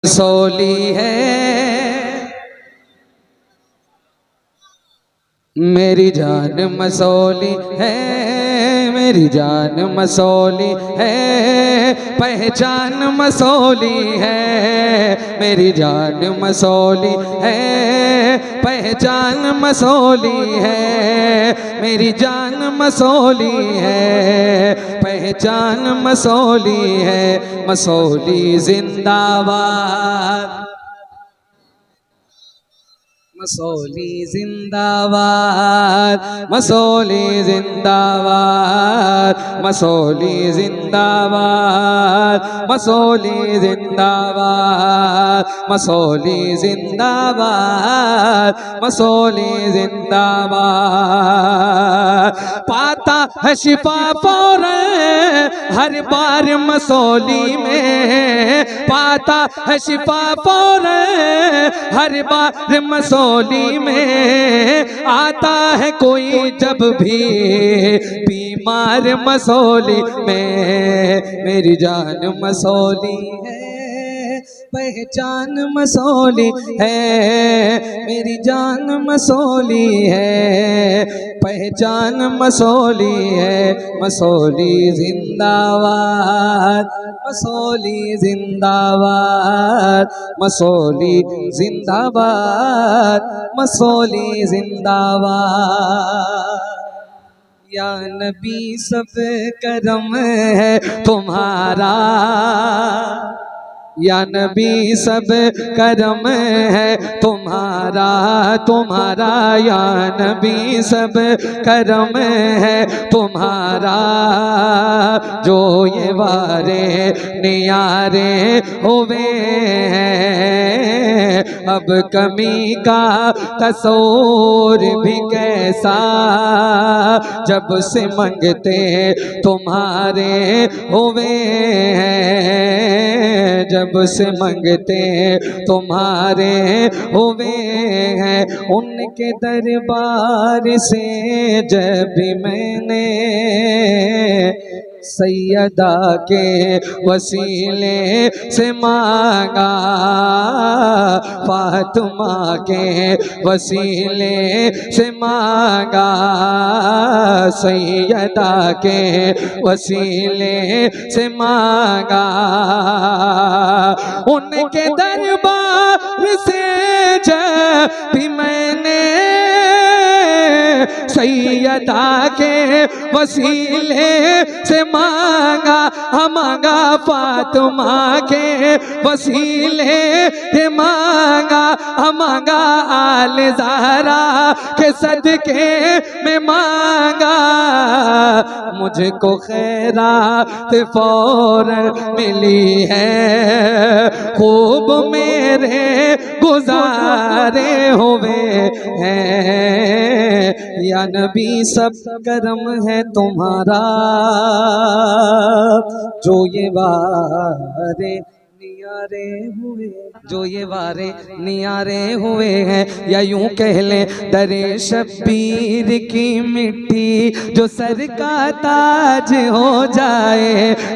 मसौली है, मेरी जान मसौली है, मेरी जान मसौली है, पहचान मसौली है, मेरी जान मसौली है, पहचान मसौली है, मेरी जान मसौली है, पहचान मसौली है। मसौली जिंदाबाद, मसौली जिंदाबाद, मसौली जिंदाबाद, मसौली जिंदाबाद, मसौली जिंदाबाद, मसौली जिंदाबाद, मसौली जिंदाबाद। पाता है शिफा फौरन हर बार मसौली में, पाता है शिफा फौरन हर बार मसौली में। आता है कोई जब भी बीमार मसौली में, मेरी जान मसौली है, पहचान मसौली है, मेरी जान मसौली है, पहचान मसौली है। मसौली जिंदाबाद, मसौली जिंदाबाद, मसौली जिंदाबाद, मसौली जिंदाबाद। या नबी सब करम है तुम्हारा, या नबी सब करम है तुम्हारा, तुम्हारा या नबी सब करम है तुम्हारा। जो ये वारे नियारे हुए हैं, अब कमी का तस्वीर भी कैसा, जब से मंगते तुम्हारे हुए हैं, जब से मंगते तुम्हारे हुए हैं। उनके दरबार से जब भी मैंने सैयदा के वसीले से मांगा, फातिमा के वसीले से मांगा, सैयदा के वसीले से मांगा। उनके दरबार से जब भी मैंने सैयदा के वसीले से मांगा, मांगा फातिमा के वसीले से मांगा, मांगा आल ज़हरा के सदके में मांगा। मुझको खैरात फौरन मिली है, खूब मेरे गुजारे हुए हैं। या नबी सब करम है तुम्हारा, जो ये वारे नियारे हुए, जो ये वारे नियारे हुए हैं। या यूं कह ले दरे शब्बीर की मिट्टी जो सर का ताज हो जाए,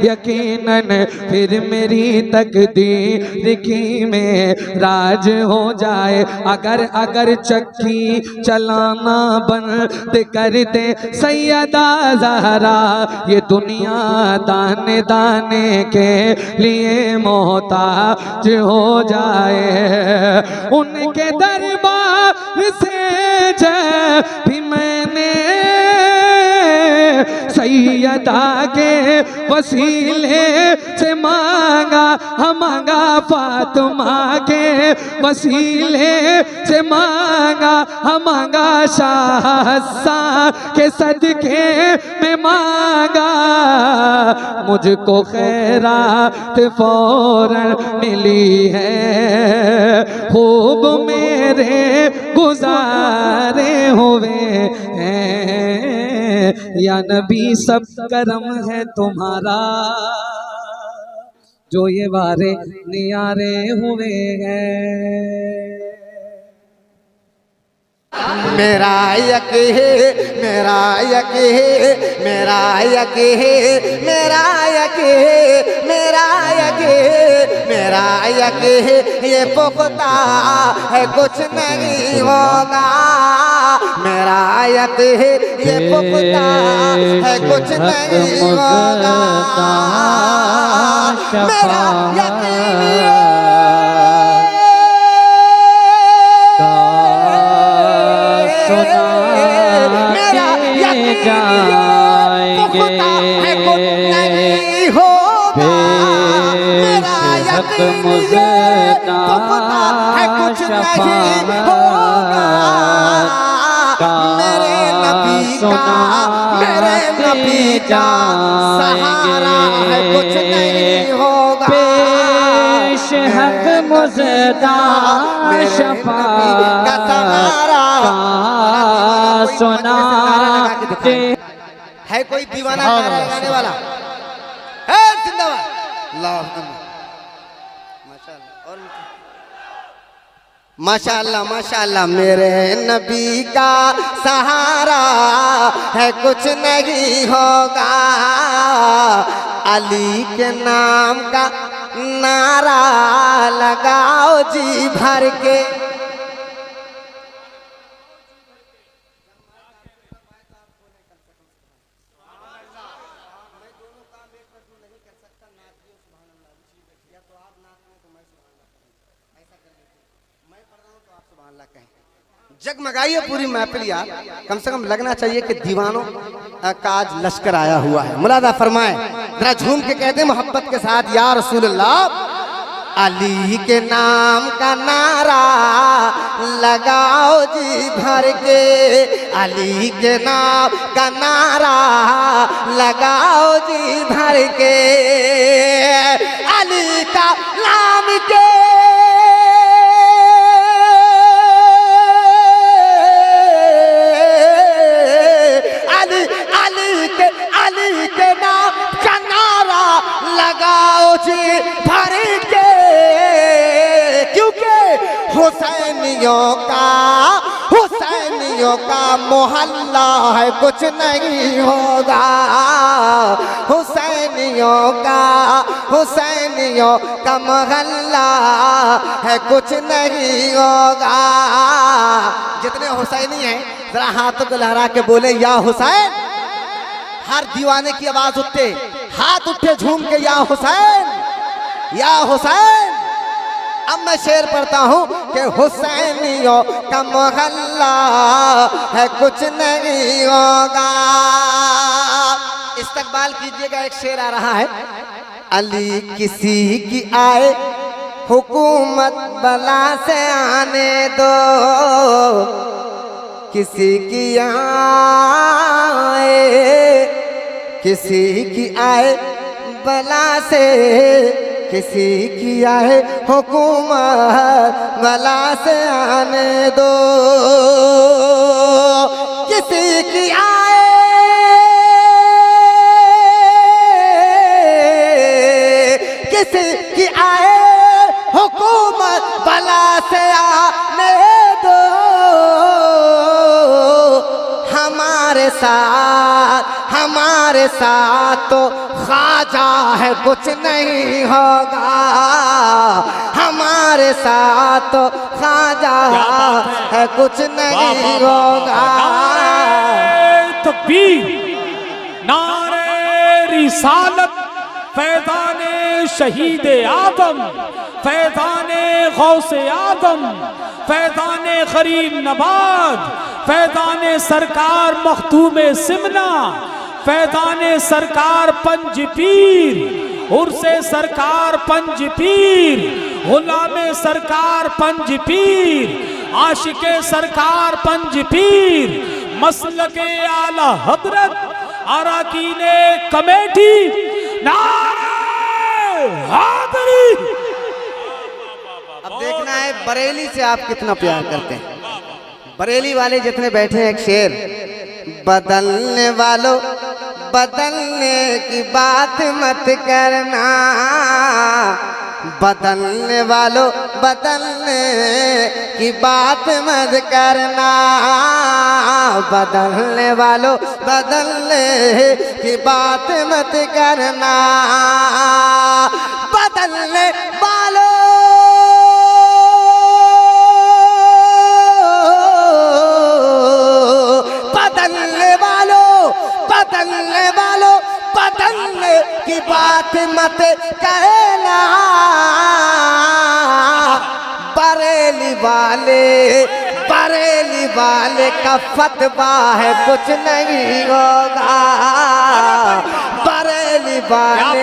यकीनन फिर मेरी तकदीर की में राज हो जाए। अगर अगर चक्की चलाना बंद कर दे सैयदा ज़हरा, ये दुनिया दाने दाने के लिए मोहताज हो जाए। उनके दरबार से जब भी मैंने सैयदा के वसीले से मांगा, मांगा फातिमा के वसीले से मांगा, मांगा शाह हसन के सदके में मांगा। मुझको खैरात फौरन मिली है, खूब मेरे गुजारे हुए हैं। या नबी सब करम है तुम्हारा, जो ये वारे नियारे हुए हैं। मेरा यक है, मेरा यक है, मेरा यक है, मेरा यक है, मेरा यक मेरा यकीन ये पुख्ता है कुछ नहीं होगा, मेरा यकीन ये पुख्ता है कुछ नहीं होगा, मेरा यकीन मेरा यकीन पुख्ता है कुछ नहीं होगा, मेरा यकीन पुख्ता है कुछ नहीं होगा, मेरे नबी का सहारा है कुछ नहीं होगा, पेश हक मुज़दा शफ़ाअत का सहारा सुनाते है। कोई दीवाना नारा लगाने वाला है? जिंदाबाद अल्लाह माशाअल्लाह। और माशाअल्लाह माशाअल्लाह, मेरे नबी का सहारा है कुछ नहीं होगा, अली के नाम का नारा लगाओ जी भर के। जगमगाइए पूरी महफिल यार, कम से कम लगना चाहिए कि दीवानों का आज लश्कर आया हुआ है। मुलादा फरमाए, जरा झूम के कहते मोहब्बत के साथ, या रसूल अल्लाह। अली के नाम का नारा लगाओ जी भर के, अली के नाम का नारा लगाओ जी भर के, अली का नाम के अली के नाम का नारा लगाओ जी भर के, क्योंकि हुसैनियों का मोहल्ला है कुछ नहीं होगा, हुसैनियों का मोहल्ला है कुछ नहीं होगा। जितने हुसैनी हैं जरा हाथों को लहरा के बोले या हुसैन। हर दीवाने की आवाज उठे, हाथ उठे झूम के, या हुसैन या हुसैन। अब मैं शेर पढ़ता हूँ कि हुसैनियों का मोहल्ला है कुछ नहीं होगा। इस्तकबाल कीजिएगा, एक शेर आ रहा है। अली किसी की आए हुकूमत बला से आने दो, किसी की आए बला से, किसी की आए हुकूमत बला से आने दो, किसी की आए हुकूमत बला से आने दो, हमारे साथ तो ख्वाजा है कुछ नहीं होगा, हमारे साथ तो ख्वाजा है कुछ नहीं होगा। तकबीर, नारे रिसालत, फैज़ाने शहीद आदम, फैज़ाने गौसे आदम, फैज़ाने गरीब नवाज, फैज़ाने सरकार मखतूमे सिमना, फैज़ाने सरकार पंज पीर, उर्से सरकार पंज पीर, गुलामे सरकार पंज पीर, आशिके सरकार पंज पीर, मसलके आला हजरत, अराकीने कमेटी, नारे हैदरी। अब देखना है बरेली से आप कितना प्यार करते हैं। बरेली वाले जितने बैठे हैं, एक शेर। बदलने वालों बदलने की बात मत करना, बदलने वालों बदलने की बात मत करना, बदलने वालों बदलने की बात मत करना, बदलने वालों बदलने वालों बदलने वालों बदलने की बात मत कहना, बरेली वाले का फतवा है कुछ नहीं होगा, बरेली वाले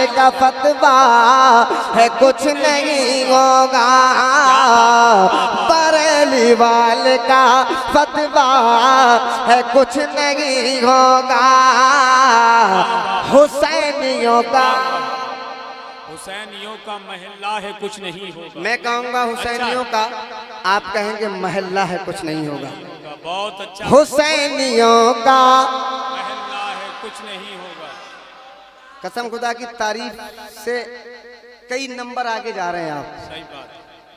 का फतवा है कुछ नहीं होगा, बरेली वाले का फतवा है कुछ नहीं होगा, हुसैनियों का महल्ला है कुछ नहीं होगा। मैं कहूँगा हुसैनियों का, आप कहेंगे महल्ला है कुछ नहीं होगा। बहुत अच्छा। हुसैनियों का महल्ला है कुछ नहीं होगा। कसम खुदा की तारीफ से कई नंबर आगे जा रहे हैं आप। सही बात।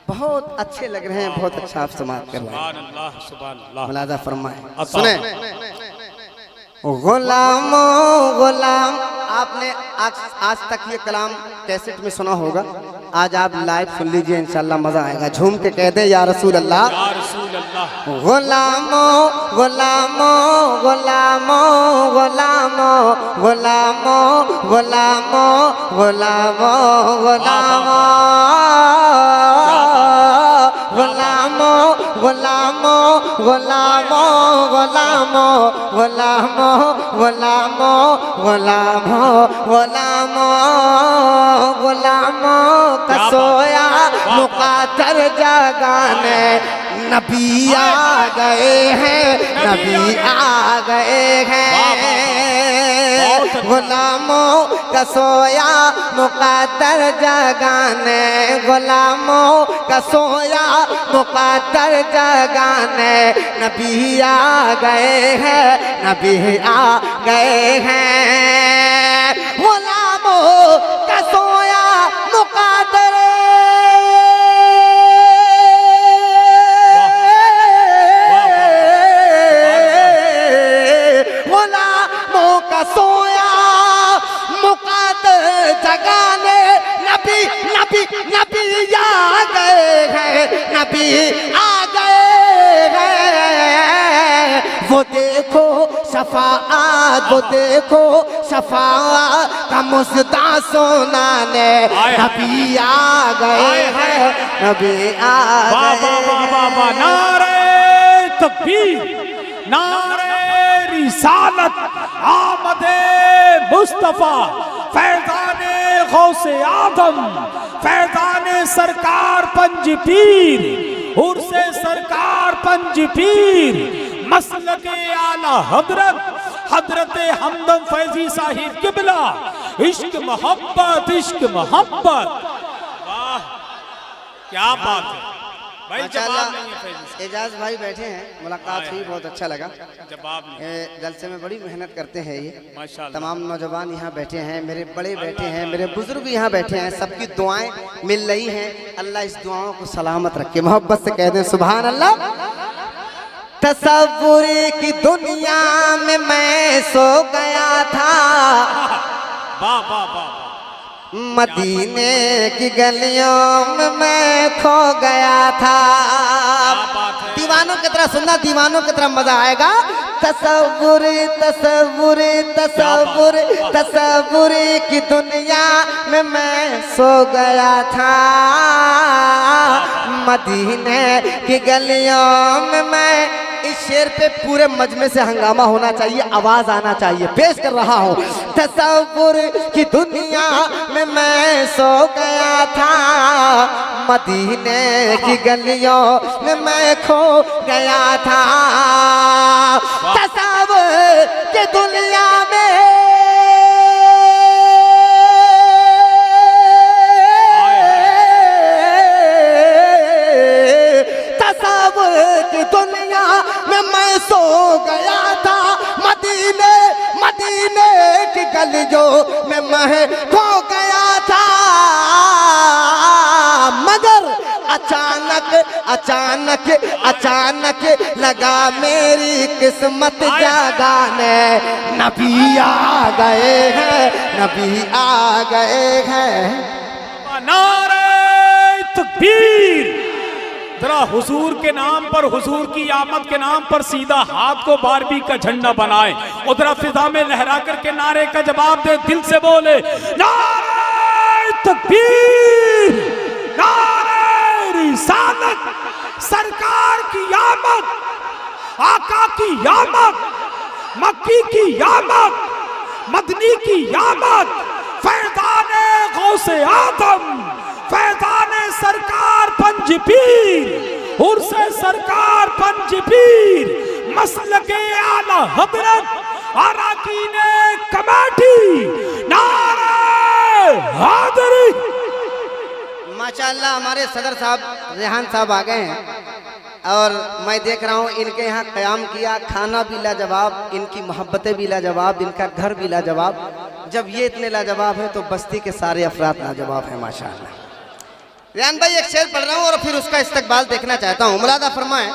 बहुत अच्छे लग रहे हैं, बहुत अच्छा आप समाप्त कर रहे हैं। सुभान अल्लाह, सुभान अल्लाह। मुलाजा फरमाए। सुने, गुलामो गुलाम, आपने आज तक ये कलाम कैसेट में सुना होगा, आज आप लाइव सुन लीजिए, इंशाल्लाह मजा आएगा। झूम के कह दे या रसूल अल्लाह, या रसूल अल्लाह। गुलामो गुलामो गुलामो गुलामो गुलामो गुलामो गुलामो गुलामो गुलामो गुलामो गुलामो गुलामो गुलामो गुलामो गुलामो गुलामो गुलामो का सोया मुकातर जगाने नबी आ गए हैं, नबी आ गए हैं, गुलामों का सोया मुकातर जगाने, गुलामों का सोया मुकातर जगाने नबी आ गए हैं, नबी आ गए हैं, गुलामों का सोया मुकातर सोया मुकाद्दर जगाने नबी नबी नबी आ गए हैं, नबी आ गए हैं, वो देखो शफाअत, वो देखो शफाअत का मुस्दा सुनाने नबी आ गए हैं, नबी आ गए हैं। नारे तकबीर, नारे रिसालत, आमदे मुस्तफा, फैज़ाने गौसे आदम, फैज़ाने सरकार पंज पीर, उर्से सरकार पंज पीर, मसलके आला हजरत हजरत हमदम फैजी साहिब किबला, इश्क मोहब्बत, इश्क मोहब्बत। वाह क्या बात है भाई। जवाब नहीं है फैजी। एजाज भाई बैठे हैं, मुलाकात हुई, बहुत अच्छा लगा। जवाब नहीं। जलसे में बड़ी मेहनत करते हैं ये माशाअल्लाह। तमाम नौजवान यहाँ बैठे हैं, मेरे बड़े बैठे हैं, मेरे बुजुर्ग यहाँ बैठे हैं, सबकी दुआएं मिल रही हैं। अल्लाह इस दुआओं को सलामत रखे। मोहब्बत से कह दें सुभान अल्लाह। तसव्वुर की दुनिया में मैं सो गया था, वाह वाह वाह, मदीने की गलियों में मैं खो गया था। दीवानों की तरह सुनना, दीवानों की तरह मजा आएगा। तसव्वुर तसव्वुर तसव्वुर तसव्वुर की दुनिया में मैं सो गया था, मदीने की गलियों में मैं। इस शेर पे पूरे मजमे से हंगामा होना चाहिए, आवाज आना चाहिए। पेश कर रहा हूँ। तसव्वुर की दुनिया में मैं सो गया था, मदीने की गलियों में मैं खो गया था। तसव्वुर की दुनिया में दुनिया में मैं सो गया था, मदीने मदीने की गलियों में मैं खो गया था। अचानक अचानक अचानक लगा मेरी किस्मत जागाने, नबी आ गए हैं, नबी आ गए हैं। नारे तकबीर। जरा हुजूर के नाम पर, हुजूर की आमद के नाम पर सीधा हाथ को बारबी का झंडा बनाए, उधर फिजा में लहरा करके नारे का जवाब दे, दिल से बोले नारे तकबीर, नारे रिसालत, सरकार की आमद, आका की आमद, मक्की की आमद, मदनी की आमद, फैज़ाने गौसे आदम, फैज़ाने सरकार पंजपीर, उर्से सरकार पंजपीर, मसलके आला हजरत अराकीने कमेटी, नारे हाज़री। माशाअल्लाह हमारे सदर साहब रेहान साहब आ गए हैं और मैं देख रहा हूँ इनके यहाँ क़याम किया, खाना भी लाजवाब, इनकी मोहब्बतें भी लाजवाब, इनका घर भी लाजवाब। जब ये इतने लाजवाब है तो बस्ती के सारे अफराद लाजवाब हैं माशाअल्लाह। रेहान भाई एक शेर पढ़ रहा हूँ और फिर उसका इस्तकबाल देखना चाहता हूँ। मुलादा फरमाएं,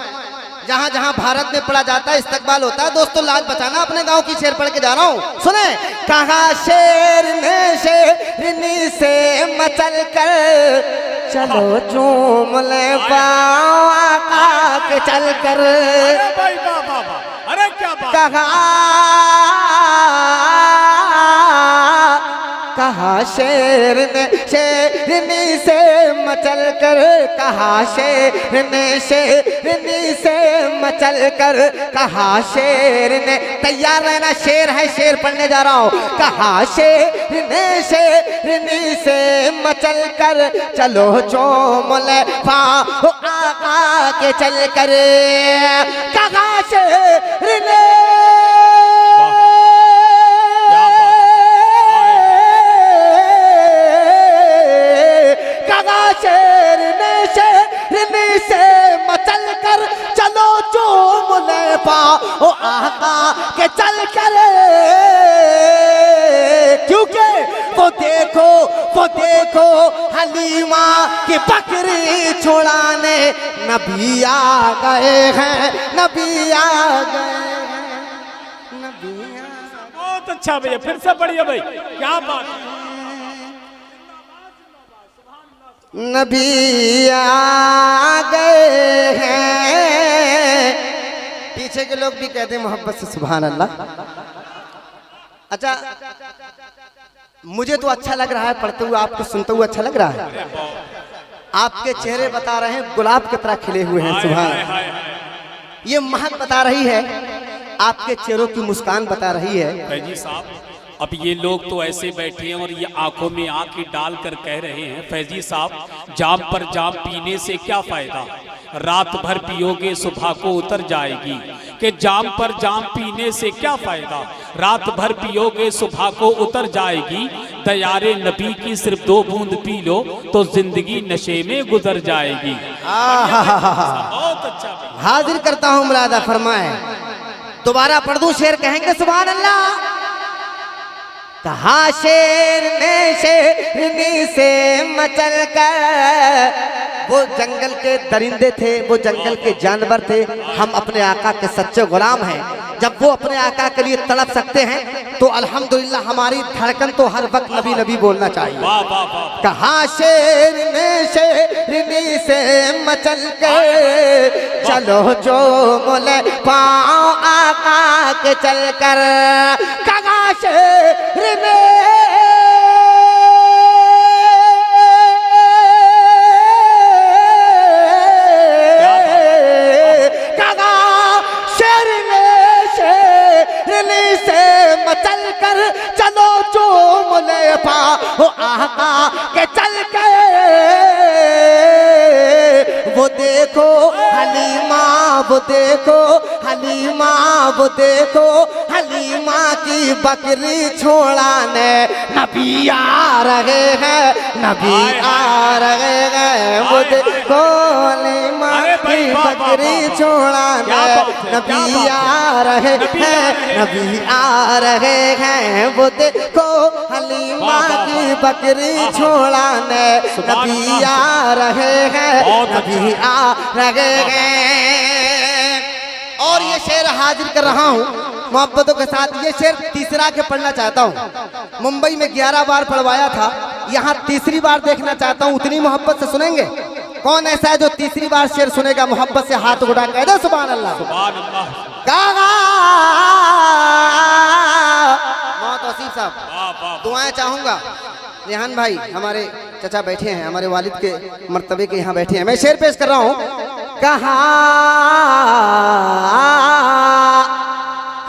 जहाँ जहाँ भारत में पढ़ा जाता है इस्तकबाल होता है। दोस्तों लाज बचाना, अपने गांव की शेर पढ़ के जा रहा हूँ, सुने। कहा शेर ने शेरनी से मचल कर, चलो चूम ले पाओ आका के चल कर। अरे भाई वाह वाह वाह, अरे क्या बात। कहा शेर ने शेरनी से मचल कर, कहा शेर ने शेरनी से मचल कर, कहा शेर ने, तैयार रहना, शेर है, शेर पढ़ने जा रहा हूँ। कहा शेर ने शेरनी से मचल कर, चलो चूम ले पाओ आका के चल कर। कहा शेर ने से मचल कर, चलो चूम ले पाओ आका के चल कर। क्योंकि वो देखो हलीमा की बकरी छुड़ाने, नबी आ गए हैं, नबी आ गए हैं, नबी आ। बहुत अच्छा भैया, फिर से पढ़िए भाई, क्या बात है। नबी आ गए हैं। पीछे के लोग भी कहते हैं मोहब्बत से सुभान अल्लाह। अच्छा, मुझे तो अच्छा लग रहा है पढ़ते हुए, आपको सुनते हुए अच्छा लग रहा है। आपके चेहरे बता रहे हैं गुलाब की तरह खिले हुए हैं, सुभान। ये महक बता रही है, आपके चेहरों की मुस्कान बता रही है। फैजी साहब, अब ये लोग तो ऐसे बैठे हैं और ये आंखों में आंखें डाल कर कह रहे हैं, फैजी साहब जाम पर जाम पीने से क्या फायदा, रात भर पियोगे सुबह को उतर जाएगी। कि जाम पर जाम पीने से क्या फायदा, रात भर पियोगे सुबह को उतर जाएगी। दयारे नबी की सिर्फ 2 बूंद पी लो तो जिंदगी नशे में गुजर जाएगी। बहुत अच्छा। हाजिर करता हूँ, मुलादा फरमाए। दोबारा पढ़ दूं शेर, कहेंगे सुभान अल्लाह। कहा शेर ने शेरनी से मचल कर, वो जंगल के दरिंदे थे, वो जंगल के जानवर थे, हम अपने आका के सच्चे गुलाम हैं। जब वो अपने आका के लिए तड़प सकते हैं तो अल्हम्दुलिल्लाह हमारी धड़कन तो हर वक्त नबी नबी बोलना चाहिए। कहा शेर ने शेरनी से मचल कर, चलो जो मोले पाओ आका के चल कर। कहा शेर ने मचल कर, चलो चूम ले पाओ आका के चल कर। वो देखो हलीमा, वो देखो हलीमा, वो देखो हलीमा की बकरी छोड़ाने, नबी आ रहे हैं, नबी आ रहे हैं। वो देखो हलीमा। अरे भाई, की वाह, वाह, बकरी वाह, वाह। छोड़ाने क्या बात है, क्या नबी बात है। आ रहे हैं, नबी आ रहे हैं। वो देखो हलीमा वाह, वाह, की वाह। बकरी छोड़ाने सुभान नबी अल्लाह। आ रहे हैं, बहुत नबी अच्छा। आ रहे हैं। और ये शेर हाजिर कर रहा हूँ मोहब्बतों के साथ। ये शेर तीसरा के पढ़ना चाहता हूँ। मुंबई में 11 बार पढ़वाया था, यहाँ तीसरी बार देखना चाहता हूँ। उतनी मोहब्बत से सुनेंगे? कौन ऐसा है जो तीसरी बार शेर सुनेगा? मोहब्बत से हाथ उठा कह दो सुभान अल्लाह। सुभान अल्लाह। कागा मौत वसीफ साहब, वाह, वाह, दुआएं चाहूंगा। रेहान भाई हमारे चचा बैठे हैं, हमारे वालिद के मर्तबे के यहाँ बैठे हैं। मैं शेर पेश कर रहा हूँ।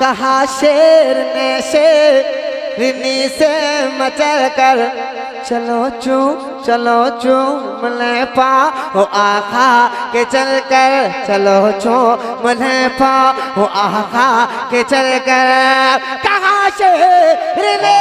कहा शेर ने शेरनी से मचल कर चलो चूम ले पाओ आका के चल कर, चलो चूम ले पाओ आका के चल कर। कहा शेर ने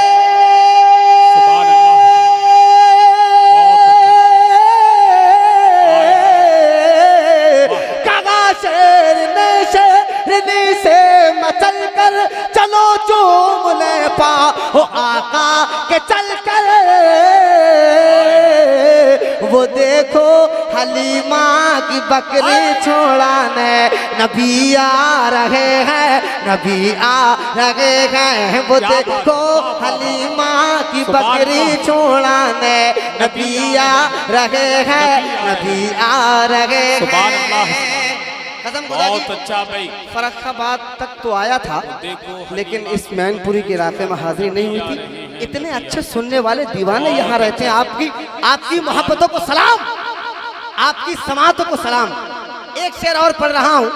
से मचल कर चलो चूम ले पाओ आका के चल कर। वो देखो हलीमा की बकरी छोड़ाने नबी आ रहे हैं, नबी आ रहे हैं। वो देखो हलीमा की बकरी छोड़ाने नबी आ रहे हैं, नबी आ रहे हैं। कसम खुदा की, बहुत अच्छा भाई। फर्रुखाबाद तक तो आया था, देखो लेकिन इस मैनपुरी के इलाके में हाजिरी नहीं हुई थी। इतने अच्छे सुनने वाले दीवाने यहाँ रहते हैं। आपकी मोहब्बतों को सलाम, आपकी समातों को सलाम। एक शेर और पढ़ रहा हूँ,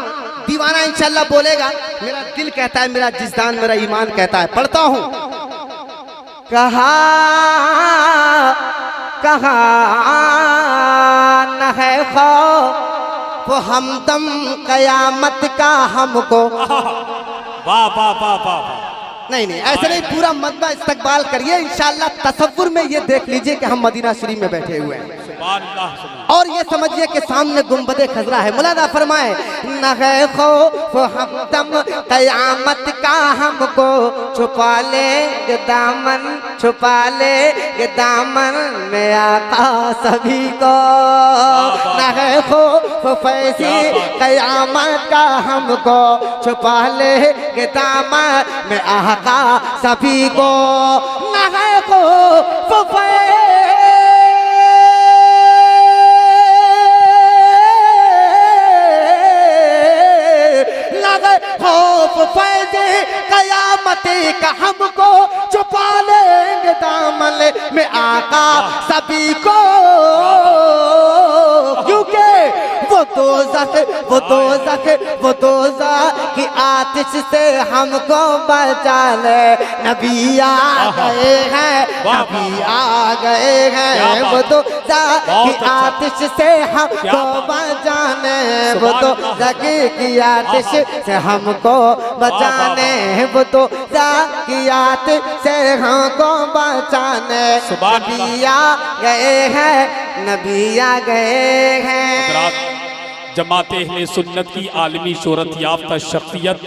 दीवाना इंशाल्लाह बोलेगा। मेरा दिल कहता है, मेरा जिस्दान, मेरा ईमान कहता है। पढ़ता हूँ। कहा न है खौफ वो हमदम कयामत का हमको। वाह वाह वाह वाह। नहीं ऐसे नहीं, पूरा मदबा इस्तकबाल करिए इंशाल्लाह। तसव्वुर में ये देख लीजिए कि हम मदीना शरीफ में बैठे हुए हैं। सुभान अल्लाह। और ये समझिए कि सामने गुंबदे खजरा है। मुलादा फरमाए न है खौफ हमदम कयामत का हमको, छुपा लेंगे दामन, छुपा लेंगे दामन में आका सभी को। न है खौफ फैसी कयामत का हमको, छुपा लेंगे दामन में आका सभी को। न है खौफ खौफ फैज़े कयामत का हमको, छुपा लेंगे दामन में आका सभी को। क्योंकि वो दोज़ख की आतिश से हमको बचा ले। नबी आ गए हैं, नबी आ गए हैं। वो दोज़ख की आतिश से हमको बचाने, वो दोज़ख की आतिश से हमको बचाने, वो दोज़ख की आतिश से हमको बचाने। नबी आ गए हैं, नबी आ गए हैं। जमाते अहले सुन्नत की आलमी शोहरत याफ्ता शख्सियत